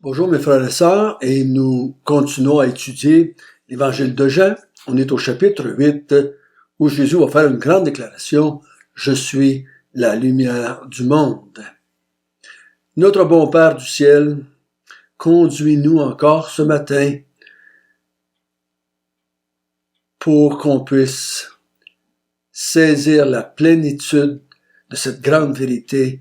Bonjour mes frères et sœurs, et nous continuons à étudier l'évangile de Jean. On est au chapitre 8 où Jésus va faire une grande déclaration. Je suis la lumière du monde. Notre bon Père du ciel, conduis-nous encore ce matin pour qu'on puisse saisir la plénitude de cette grande vérité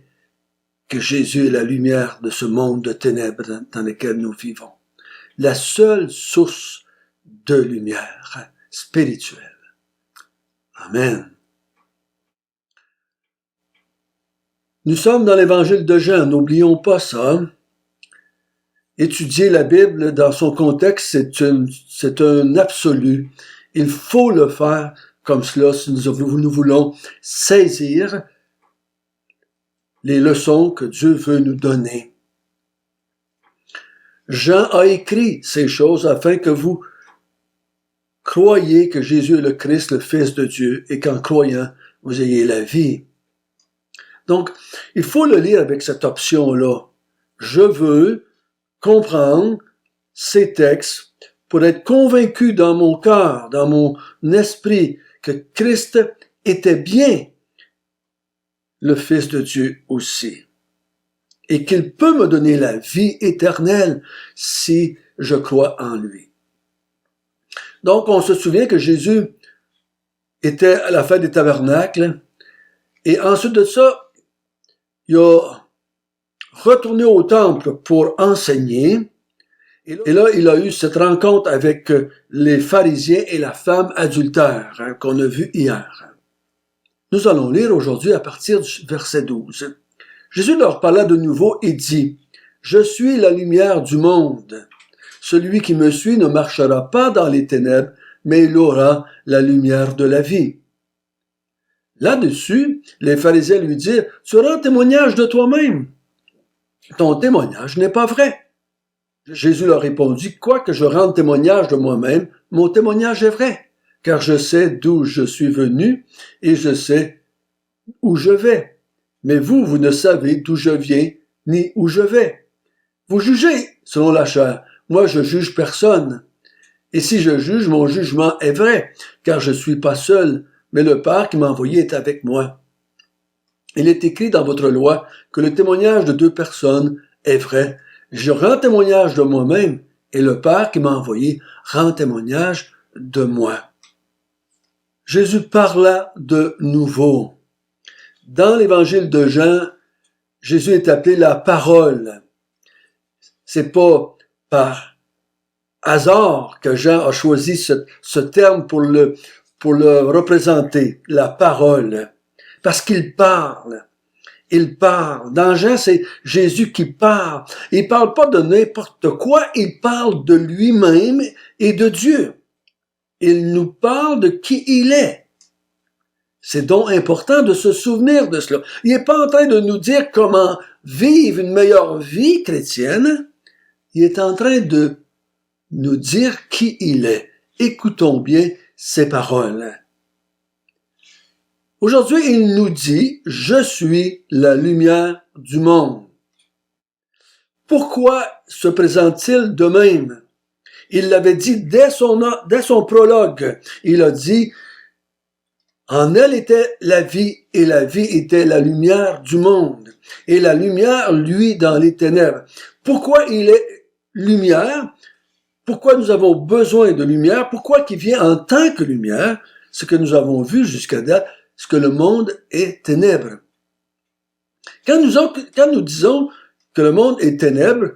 que Jésus est la lumière de ce monde de ténèbres dans lequel nous vivons. La seule source de lumière spirituelle. Amen. Nous sommes dans l'évangile de Jean, n'oublions pas ça. Étudier la Bible dans son contexte, c'est un absolu. Il faut le faire comme cela si nous voulons saisir les leçons que Dieu veut nous donner. Jean a écrit ces choses afin que vous croyiez que Jésus est le Christ, le Fils de Dieu, et qu'en croyant, vous ayez la vie. Donc, il faut le lire avec cette option-là. Je veux comprendre ces textes pour être convaincu dans mon cœur, dans mon esprit, que Christ était bien le Fils de Dieu aussi, et qu'il peut me donner la vie éternelle si je crois en lui. Donc, on se souvient que Jésus était à la fête des tabernacles, et ensuite de ça, il a retourné au temple pour enseigner, et là, il a eu cette rencontre avec les pharisiens et la femme adultère qu'on a vu hier. Nous allons lire aujourd'hui à partir du verset 12. Jésus leur parla de nouveau et dit, « Je suis la lumière du monde. Celui qui me suit ne marchera pas dans les ténèbres, mais il aura la lumière de la vie. » Là-dessus, les pharisiens lui dirent, « Tu rends témoignage de toi-même. Ton témoignage n'est pas vrai. » Jésus leur répondit, « Quoique je rende témoignage de moi-même, mon témoignage est vrai, car je sais d'où je suis venu et je sais où je vais. Mais vous, vous ne savez d'où je viens ni où je vais. Vous jugez selon la chair. Moi, je juge personne. Et si je juge, mon jugement est vrai, car je ne suis pas seul, mais le Père qui m'a envoyé est avec moi. Il est écrit dans votre loi que le témoignage de deux personnes est vrai. Je rends témoignage de moi-même, et le Père qui m'a envoyé rend témoignage de moi. » Jésus parla de nouveau. Dans l'évangile de Jean, Jésus est appelé la parole. C'est pas par hasard que Jean a choisi ce terme pour le représenter, la parole. Parce qu'il parle. Il parle. Dans Jean, c'est Jésus qui parle. Il parle pas de n'importe quoi, il parle de lui-même et de Dieu. Il nous parle de qui il est. C'est donc important de se souvenir de cela. Il n'est pas en train de nous dire comment vivre une meilleure vie chrétienne. Il est en train de nous dire qui il est. Écoutons bien ses paroles. Aujourd'hui, il nous dit, « Je suis la lumière du monde. » Pourquoi se présente-t-il de même? Il l'avait dit dès son prologue. Il a dit, en elle était la vie, et la vie était la lumière du monde. Et la lumière, lui, dans les ténèbres. Pourquoi il est lumière? Pourquoi nous avons besoin de lumière? Pourquoi qu'il vient en tant que lumière? Ce que nous avons vu jusqu'à date, c'est que le monde est ténèbres. Quand nous disons que le monde est ténèbres,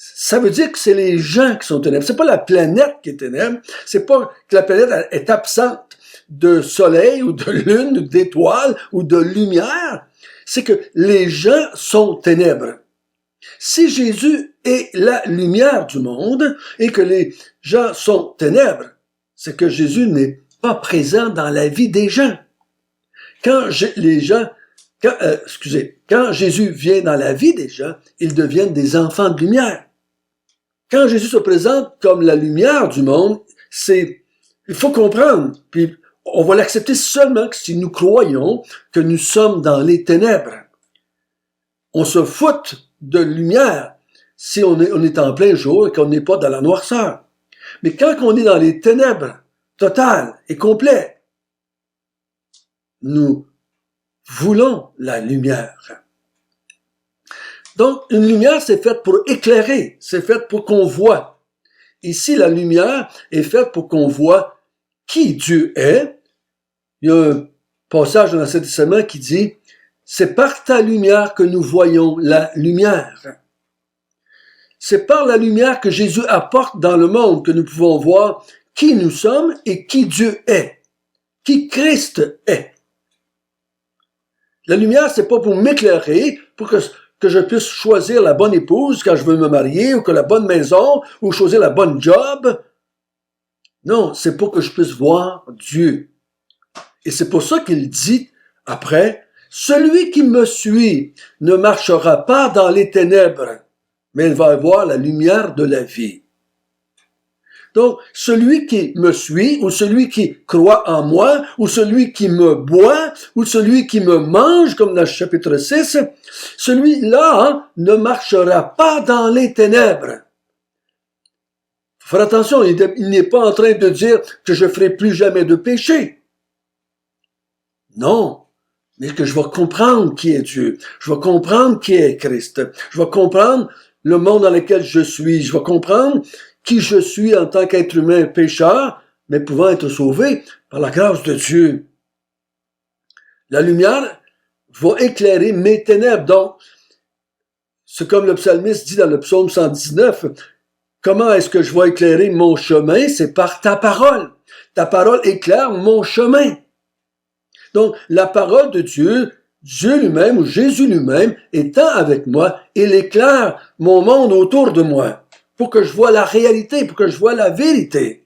ça veut dire que c'est les gens qui sont ténèbres. C'est pas la planète qui est ténèbres. C'est pas que la planète est absente de soleil ou de lune ou d'étoiles ou de lumière. C'est que les gens sont ténèbres. Si Jésus est la lumière du monde et que les gens sont ténèbres, c'est que Jésus n'est pas présent dans la vie des gens. Quand Jésus vient dans la vie des gens, ils deviennent des enfants de lumière. Quand Jésus se présente comme la lumière du monde, il faut comprendre, puis on va l'accepter seulement si nous croyons que nous sommes dans les ténèbres. On se fout de lumière si on est en plein jour et qu'on n'est pas dans la noirceur. Mais quand on est dans les ténèbres totales et complètes, nous voulons la lumière. Donc, une lumière, c'est faite pour éclairer, c'est faite pour qu'on voit. Ici, la lumière est faite pour qu'on voit qui Dieu est. Il y a un passage dans l'Ancien Testament qui dit « C'est par ta lumière que nous voyons la lumière ». C'est par la lumière que Jésus apporte dans le monde que nous pouvons voir qui nous sommes et qui Dieu est, qui Christ est. La lumière, c'est pas pour m'éclairer, pour que je puisse choisir la bonne épouse quand je veux me marier, ou que la bonne maison, ou choisir la bonne job. Non, c'est pour que je puisse voir Dieu. Et c'est pour ça qu'il dit après, « Celui qui me suit ne marchera pas dans les ténèbres, mais il va avoir la lumière de la vie. » Donc, celui qui me suit, ou celui qui croit en moi, ou celui qui me boit, ou celui qui me mange, comme dans le chapitre 6, celui-là ne marchera pas dans les ténèbres. Faut faire attention, il n'est pas en train de dire que je ferai plus jamais de péché. Non, mais que je vais comprendre qui est Dieu. Je vais comprendre qui est Christ. Je vais comprendre le monde dans lequel je suis. Je vais comprendre qui je suis en tant qu'être humain pécheur, mais pouvant être sauvé par la grâce de Dieu. La lumière va éclairer mes ténèbres. Donc, c'est comme le psalmiste dit dans le psaume 119, comment est-ce que je vais éclairer mon chemin? C'est par ta parole. Ta parole éclaire mon chemin. Donc, la parole de Dieu, Dieu lui-même ou Jésus lui-même étant avec moi, il éclaire mon monde autour de moi pour que je vois la réalité, pour que je vois la vérité.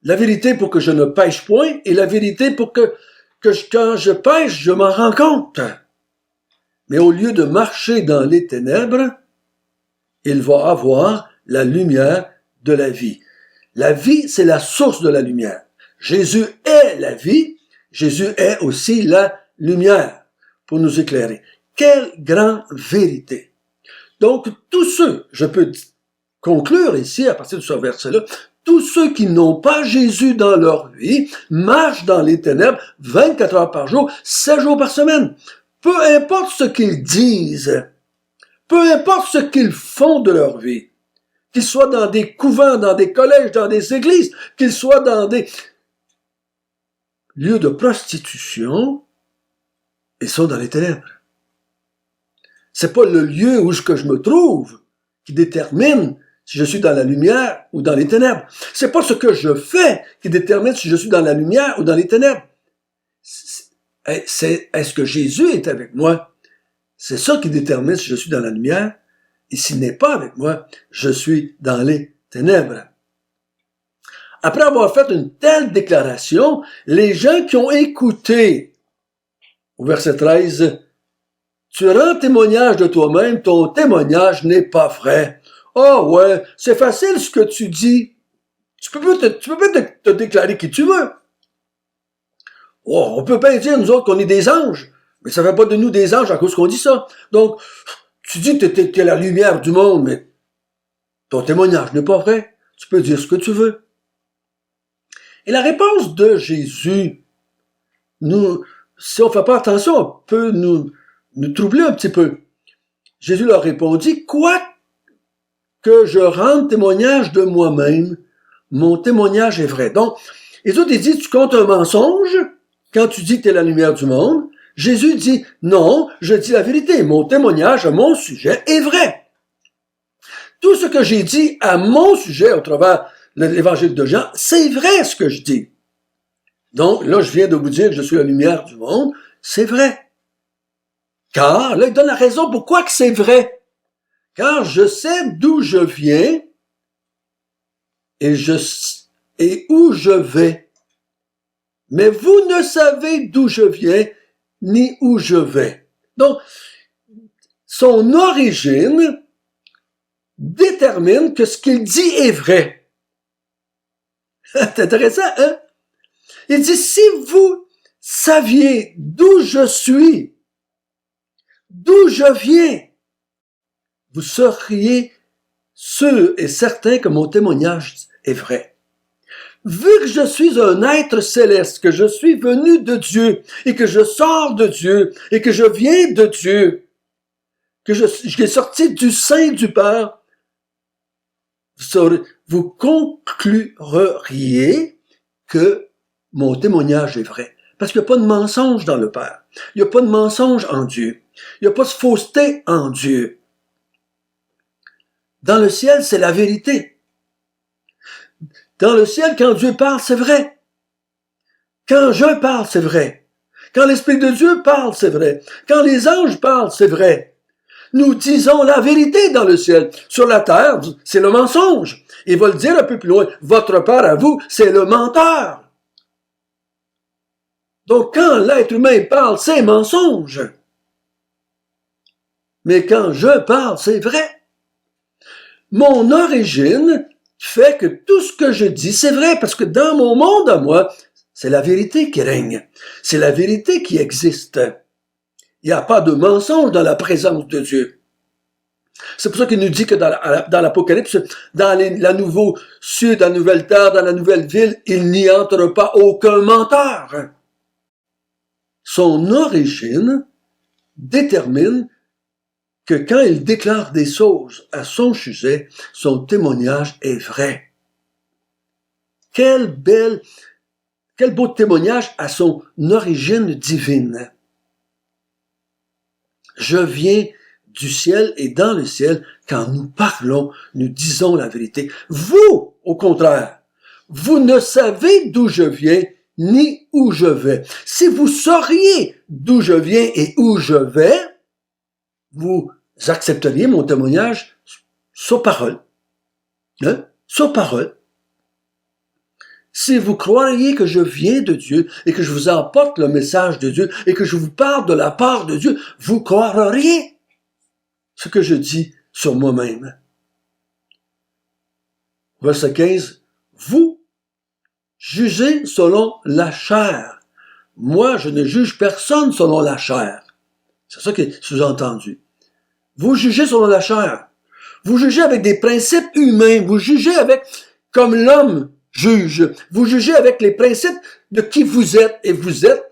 La vérité pour que je ne pêche point et la vérité pour que quand je pêche, je m'en rends compte. Mais au lieu de marcher dans les ténèbres, il va avoir la lumière de la vie. La vie, c'est la source de la lumière. Jésus est la vie. Jésus est aussi la lumière pour nous éclairer. Quelle grande vérité! Donc, tous ceux, je peux conclure ici, à partir de ce verset-là, tous ceux qui n'ont pas Jésus dans leur vie marchent dans les ténèbres 24 heures par jour, 7 jours par semaine. Peu importe ce qu'ils disent, peu importe ce qu'ils font de leur vie, qu'ils soient dans des couvents, dans des collèges, dans des églises, qu'ils soient dans des lieux de prostitution, ils sont dans les ténèbres. C'est pas le lieu où je me trouve qui détermine si je suis dans la lumière ou dans les ténèbres. C'est pas ce que je fais qui détermine si je suis dans la lumière ou dans les ténèbres. Est-ce que Jésus est avec moi? C'est ça qui détermine si je suis dans la lumière. Et s'il n'est pas avec moi, je suis dans les ténèbres. Après avoir fait une telle déclaration, les gens qui ont écouté, au verset 13, « Tu rends témoignage de toi-même, ton témoignage n'est pas vrai. » Oh ouais, c'est facile ce que tu dis. Tu peux pas te déclarer qui tu veux. Oh, on peut bien dire, nous autres, qu'on est des anges, mais ça fait pas de nous des anges à cause qu'on dit ça. Donc, tu dis que t'es la lumière du monde, mais ton témoignage n'est pas vrai. Tu peux dire ce que tu veux. Et la réponse de Jésus, si on fait pas attention, peut nous troubler un petit peu. Jésus leur répondit, « Quoi que je rende témoignage de moi-même, mon témoignage est vrai. » Donc, les autres, ils disent, tu comptes un mensonge quand tu dis que tu es la lumière du monde. Jésus dit, non, je dis la vérité. Mon témoignage à mon sujet est vrai. Tout ce que j'ai dit à mon sujet au travers de l'évangile de Jean, c'est vrai ce que je dis. Donc, là, je viens de vous dire que je suis la lumière du monde. C'est vrai. Car, là, il donne la raison pourquoi que c'est vrai. Car je sais d'où je viens et où je vais. Mais vous ne savez d'où je viens ni où je vais. Donc, son origine détermine que ce qu'il dit est vrai. C'est intéressant, hein? Il dit, si vous saviez d'où je suis, d'où je viens, vous seriez sûr et certain que mon témoignage est vrai. Vu que je suis un être céleste, que je suis venu de Dieu, et que je sors de Dieu, et que je viens de Dieu, que je suis sorti du sein du Père, vous concluriez que mon témoignage est vrai. Parce qu'il n'y a pas de mensonge dans le Père. Il n'y a pas de mensonge en Dieu. Il n'y a pas de fausseté en Dieu. Dans le ciel, c'est la vérité. Dans le ciel, quand Dieu parle, c'est vrai. Quand je parle, c'est vrai. Quand l'Esprit de Dieu parle, c'est vrai. Quand les anges parlent, c'est vrai. Nous disons la vérité dans le ciel. Sur la terre, c'est le mensonge. Il va le dire un peu plus loin. Votre Père à vous, c'est le menteur. Donc, quand l'être humain parle, c'est mensonge. Mais quand je parle, c'est vrai. Mon origine fait que tout ce que je dis, c'est vrai, parce que dans mon monde à moi, c'est la vérité qui règne. C'est la vérité qui existe. Il n'y a pas de mensonge dans la présence de Dieu. C'est pour ça qu'il nous dit que dans l'Apocalypse, dans la nouveau cieux, dans la nouvelle terre, dans la nouvelle ville, il n'y entre pas aucun menteur. Son origine détermine que quand il déclare des choses à son sujet, son témoignage est vrai. Quel beau témoignage à son origine divine. Je viens du ciel et dans le ciel, quand nous parlons, nous disons la vérité. Vous, au contraire, vous ne savez d'où je viens ni où je vais. Si vous sauriez d'où je viens et où je vais, vous accepteriez mon témoignage sur parole. Hein? Sur parole. Si vous croiriez que je viens de Dieu et que je vous apporte le message de Dieu et que je vous parle de la part de Dieu, vous croiriez ce que je dis sur moi-même. Verset 15. Vous jugez selon la chair. Moi, je ne juge personne selon la chair. C'est ça qui est sous-entendu. Vous jugez selon la chair. Vous jugez avec des principes humains. Vous jugez avec, comme l'homme juge. Vous jugez avec les principes de qui vous êtes. Et vous êtes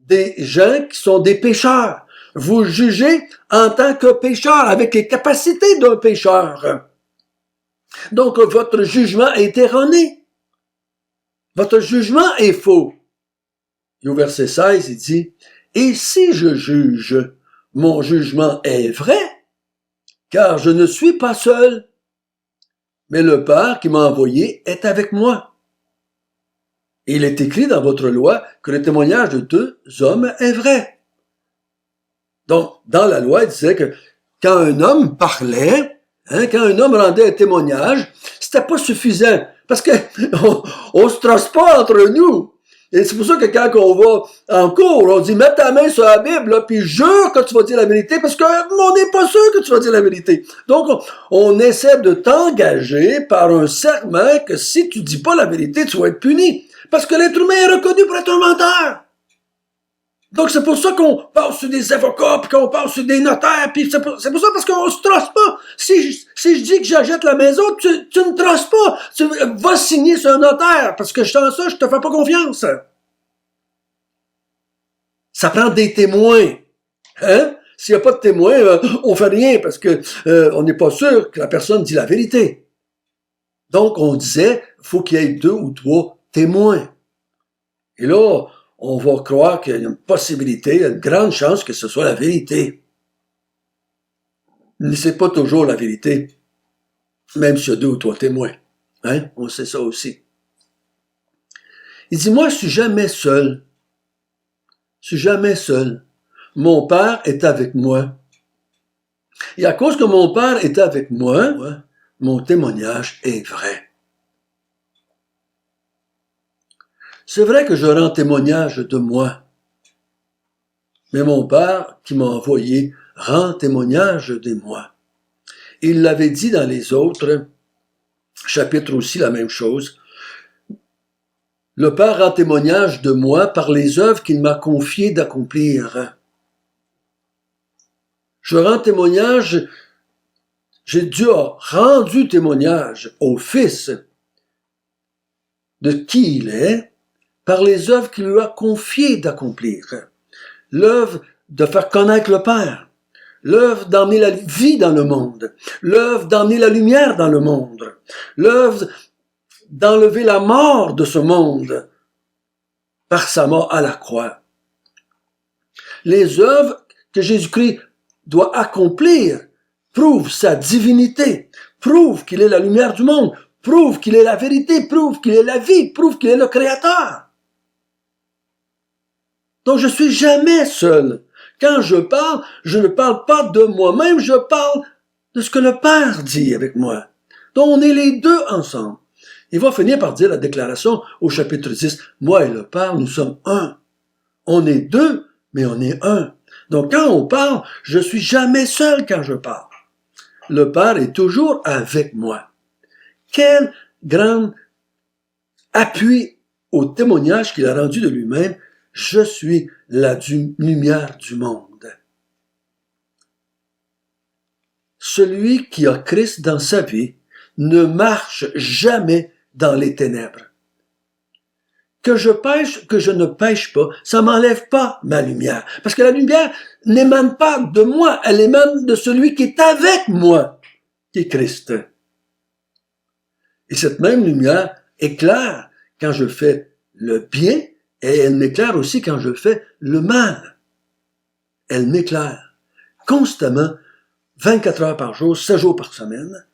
des gens qui sont des pécheurs. Vous jugez en tant que pécheur, avec les capacités d'un pécheur. Donc, votre jugement est erroné. Votre jugement est faux. Et au verset 16, il dit, « Et si je juge, mon jugement est vrai, car je ne suis pas seul, mais le Père qui m'a envoyé est avec moi. Et il est écrit dans votre loi que le témoignage de 2 hommes est vrai. » Donc, dans la loi, il disait que quand un homme parlait, quand un homme rendait un témoignage, c'était pas suffisant. Parce que on se trosse pas entre nous. Et c'est pour ça que quand on va en cours, on dit, mets ta main sur la Bible, là, puis jure que tu vas dire la vérité, parce qu'on n'est pas sûr que tu vas dire la vérité. Donc, on essaie de t'engager par un serment que si tu dis pas la vérité, tu vas être puni. Parce que l'être humain est reconnu pour être un menteur. Donc, c'est pour ça qu'on passe sur des avocats, puis qu'on passe sur des notaires, puis c'est pour ça parce qu'on se trosse pas. Si je dis que j'achète la maison, tu ne trosses pas. Tu vas signer sur un notaire, parce que sans ça, je te fais pas confiance. Ça prend des témoins. Hein? S'il n'y a pas de témoins, on fait rien, parce que on n'est pas sûr que la personne dit la vérité. Donc, on disait, faut qu'il y ait 2 ou 3 témoins. Et là, on va croire qu'il y a une possibilité, il y a une grande chance que ce soit la vérité. Mais c'est pas toujours la vérité, même s'il y a 2 ou 3 témoins. Hein? On sait ça aussi. Il dit, moi, je suis jamais seul. Je suis jamais seul. Mon Père est avec moi. Et à cause que mon Père est avec moi, mon témoignage est vrai. C'est vrai que je rends témoignage de moi. Mais mon Père, qui m'a envoyé, rend témoignage de moi. Il l'avait dit dans les autres chapitres aussi, la même chose. Le Père rend témoignage de moi par les œuvres qu'il m'a confié d'accomplir. Je rends témoignage Dieu a rendu témoignage au Fils de qui il est par les œuvres qu'il lui a confiées d'accomplir. L'œuvre de faire connaître le Père, l'œuvre d'emmener la vie dans le monde, l'œuvre d'emmener la lumière dans le monde, l'œuvre d'enlever la mort de ce monde par sa mort à la croix. Les œuvres que Jésus-Christ doit accomplir prouvent sa divinité, prouvent qu'il est la lumière du monde, prouvent qu'il est la vérité, prouvent qu'il est la vie, prouvent qu'il est le Créateur. Donc je suis jamais seul. Quand je ne parle pas de moi-même, je parle de ce que le Père dit avec moi. Donc on est les deux ensemble. Il va finir par dire la déclaration au chapitre 10, moi et le Père, nous sommes un. On est deux, mais on est un. Donc quand on parle, je suis jamais seul quand je parle. Le Père est toujours avec moi. Quel grand appui au témoignage qu'il a rendu de lui-même. Je suis la lumière du monde. Celui qui a Christ dans sa vie ne marche jamais dans les ténèbres. Que je pêche, que je ne pêche pas, ça m'enlève pas ma lumière. Parce que la lumière n'émane pas de moi, elle émane de celui qui est avec moi, qui est Christ. Et cette même lumière éclaire quand je fais le bien, et elle m'éclaire aussi quand je fais le mal. Elle m'éclaire constamment, 24 heures par jour, 7 jours par semaine.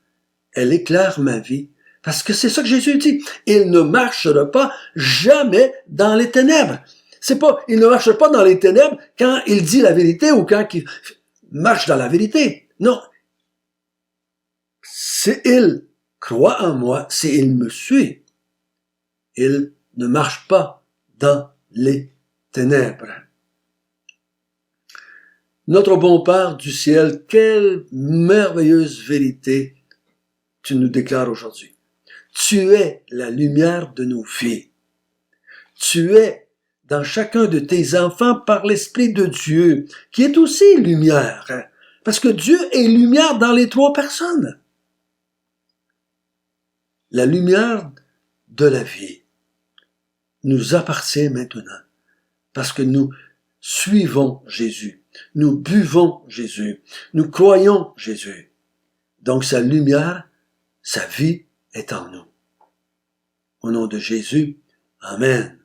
Elle éclaire ma vie. Parce que c'est ça que Jésus dit. Il ne marchera pas jamais dans les ténèbres. Il ne marche pas dans les ténèbres quand il dit la vérité ou quand il marche dans la vérité. Non. Si il croit en moi, si il me suit, il ne marche pas dans les ténèbres. Notre bon Père du ciel, quelle merveilleuse vérité tu nous déclares aujourd'hui. Tu es la lumière de nos vies. Tu es dans chacun de tes enfants par l'Esprit de Dieu, qui est aussi lumière. Parce que Dieu est lumière dans les trois personnes. La lumière de la vie nous appartient maintenant. Parce que nous suivons Jésus. Nous buvons Jésus. Nous croyons Jésus. Donc sa lumière, sa vie est en nous. Au nom de Jésus, Amen.